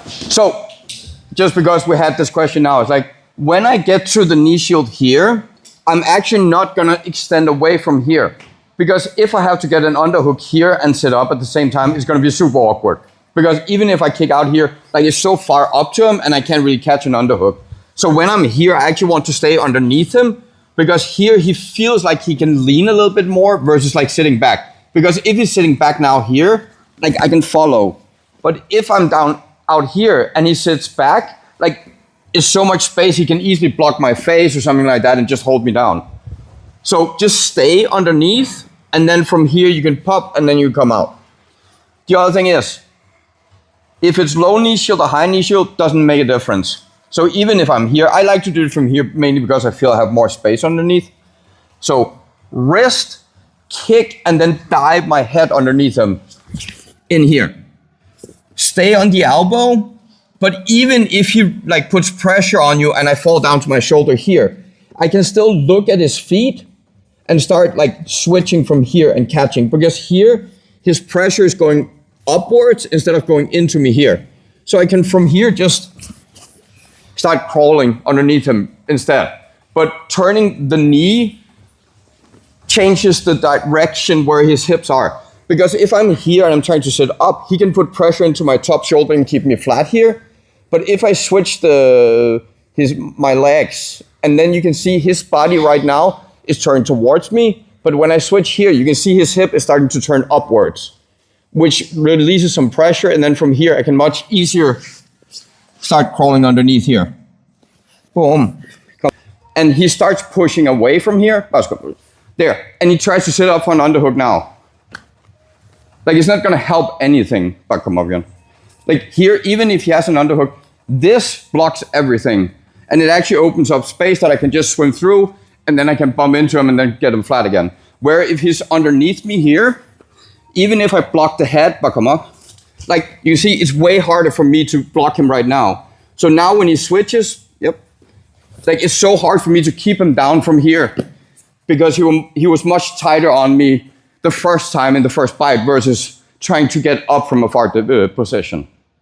So, just because we had this question now, it's like, when I get to the knee shield here, I'm actually not gonna extend away from here. Because if I have to get an underhook here and sit up at the same time, it's gonna be super awkward. Because even if I kick out here, like it's so far up to him and I can't really catch an underhook. So when I'm here, I actually want to stay underneath him, because here he feels like he can lean a little bit more versus like sitting back. Because if he's sitting back now here, like I can follow. But if I'm down out here and he sits back, like it's so much space, he can easily block my face or something like that and just hold me down. So just stay underneath, and then from here you can pop and then you come out. The other thing is, if it's low knee shield or high knee shield, doesn't make a difference. So even if I'm here, I like to do it from here mainly because I feel I have more space underneath. So wrist, kick, and then dive my head underneath him in here. Stay on the elbow, but even if he like puts pressure on you and I fall down to my shoulder here, I can still look at his feet and start like switching from here and catching, because here his pressure is going upwards instead of going into me here. So I can from here just start crawling underneath him instead. But turning the knee changes the direction where his hips are. Because if I'm here and I'm trying to sit up, he can put pressure into my top shoulder and keep me flat here. But if I switch my legs, and then you can see his body right now is turned towards me. But when I switch here, you can see his hip is starting to turn upwards, which releases some pressure. And then from here, I can much easier start crawling underneath here. Boom. And he starts pushing away from here. There. And he tries to sit up for an underhook now. Like, it's not going to help anything. Like here, even if he has an underhook, this blocks everything. And it actually opens up space that I can just swim through, and then I can bump into him and then get him flat again. Where if he's underneath me here, even if I block the head, like you see, it's way harder for me to block him right now. So now when he switches, like it's so hard for me to keep him down from here, because he was much tighter on me the first time in the first bite versus trying to get up from a far position.